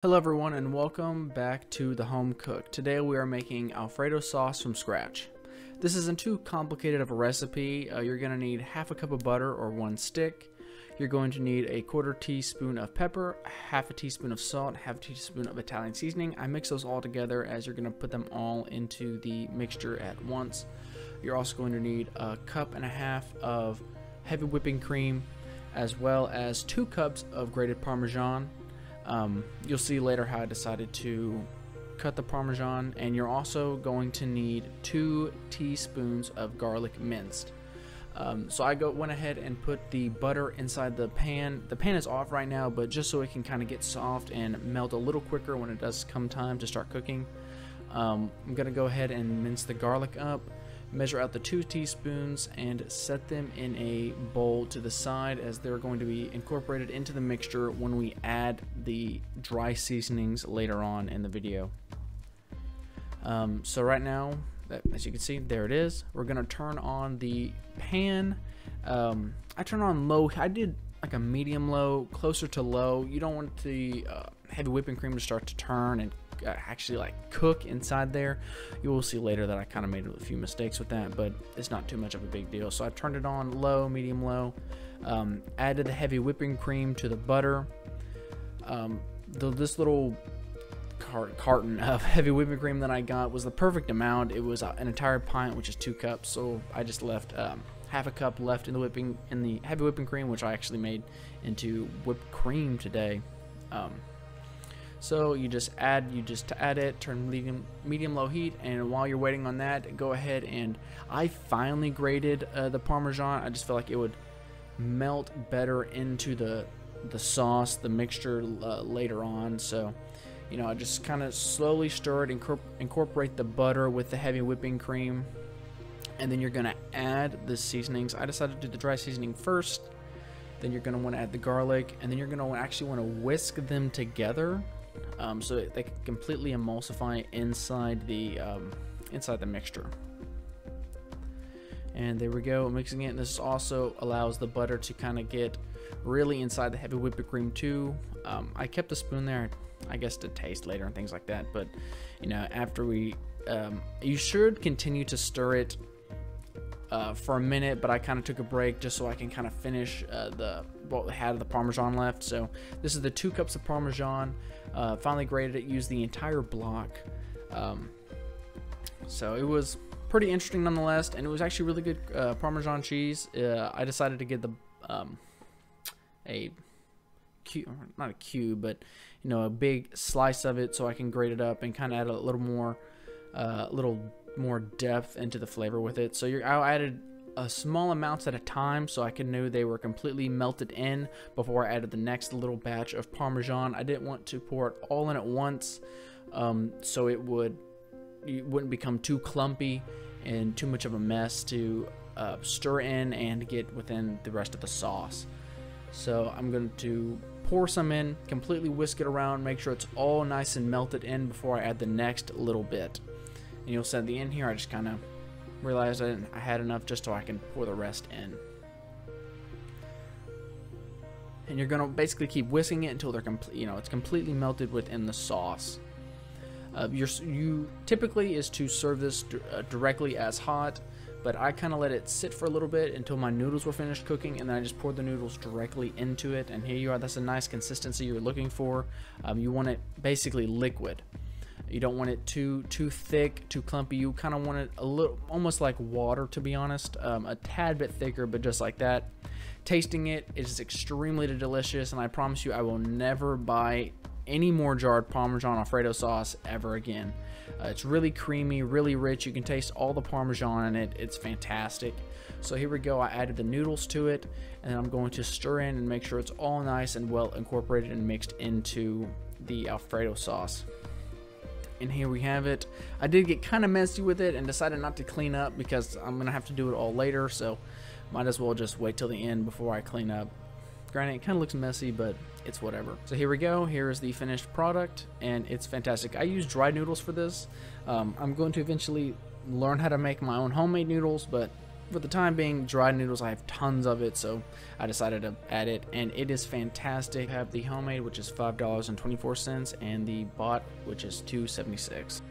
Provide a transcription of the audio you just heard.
Hello everyone and welcome back to The Home Cook. Today we are making Alfredo sauce from scratch. This isn't too complicated of a recipe. You're going to need half a cup of butter or one stick. You're going to need a quarter teaspoon of pepper, half a teaspoon of salt, half a teaspoon of Italian seasoning. I mix those all together as you're going to put them all into the mixture at once. You're also going to need a cup and a half of heavy whipping cream as well as 2 cups of grated Parmesan. You'll see later how I decided to cut the Parmesan, and you're also going to need 2 teaspoons of garlic minced. So I went ahead and put the butter inside the pan. The pan is off right now, but just so it can kind of get soft and melt a little quicker when it does come time to start cooking. I'm gonna go ahead and mince the garlic up, measure out the 2 teaspoons and set them in a bowl to the side, as they're going to be incorporated into the mixture when we add the dry seasonings later on in the video. So right now, as you can see, there it is. We're gonna turn on the pan. I turn on low. I did like a medium low, closer to low. You don't want the heavy whipping cream to start to turn and actually like cook inside there. You will see later that I kind of made a few mistakes with that, but it's not too much of a big deal. So I turned it on low, medium low, added the heavy whipping cream to the butter. This little carton of heavy whipping cream that I got was the perfect amount. It was an entire pint, which is 2 cups, so I just left half a cup left in the heavy whipping cream, which I actually made into whipped cream today. So you just add it, turn medium low heat, and while you're waiting on that, go ahead and I finally grated the Parmesan. I just felt like it would melt better into the sauce, the mixture later on. So you know, I just kind of slowly stir it, incorporate the butter with the heavy whipping cream, and then you're gonna add the seasonings. I decided to do the dry seasoning first, then you're gonna want to add the garlic, and then you're gonna actually want to whisk them together so that they can completely emulsify inside the mixture. And there we go, mixing it. And this also allows the butter to kind of get really inside the heavy whipping cream too. I kept the spoon there, I guess, to taste later and things like that. But you know, after you should continue to stir it for a minute, but I kind of took a break just so I can kind of finish what we had of the Parmesan left. So this is the 2 cups of Parmesan. Finally grated it, used the entire block. So it was pretty interesting nonetheless, and it was actually really good Parmesan cheese. I decided to get the not a cube, but you know, a big slice of it so I can grate it up and kind of add a little more depth into the flavor with it. So I added small amounts at a time so I could know they were completely melted in before I added the next little batch of Parmesan. I didn't want to pour it all in at once, so it wouldn't become too clumpy and too much of a mess to stir in and get within the rest of the sauce. So I'm going to pour some in, completely whisk it around, make sure it's all nice and melted in before I add the next little bit. And you'll see at the end here, I just kind of realized I had enough just so I can pour the rest in. And you're gonna basically keep whisking it until it's completely melted within the sauce. You typically is to serve this directly as hot, but I kind of let it sit for a little bit until my noodles were finished cooking, and then I just poured the noodles directly into it. And here you are. That's a nice consistency you're looking for. You want it basically liquid. You don't want it too thick, too clumpy. You kind of want it a little, almost like water, to be honest. A tad bit thicker, but just like that. Tasting it is extremely delicious, and I promise you I will never buy any more jarred Parmesan Alfredo sauce ever again. It's really creamy, really rich. You can taste all the Parmesan in it. It's fantastic. So here we go. I added the noodles to it, and I'm going to stir in and make sure it's all nice and well incorporated and mixed into the Alfredo sauce. And here we have it. I did get kind of messy with it and decided not to clean up because I'm gonna have to do it all later, so might as well just wait till the end before I clean up. Granted, it kind of looks messy, but it's whatever. So here we go. Here is the finished product, and it's fantastic. I use dry noodles for this. I'm going to eventually learn how to make my own homemade noodles, but for the time being, dried noodles, I have tons of it, so I decided to add it, and it is fantastic. I have the homemade, which is $5.24, and the bought, which is $2.76.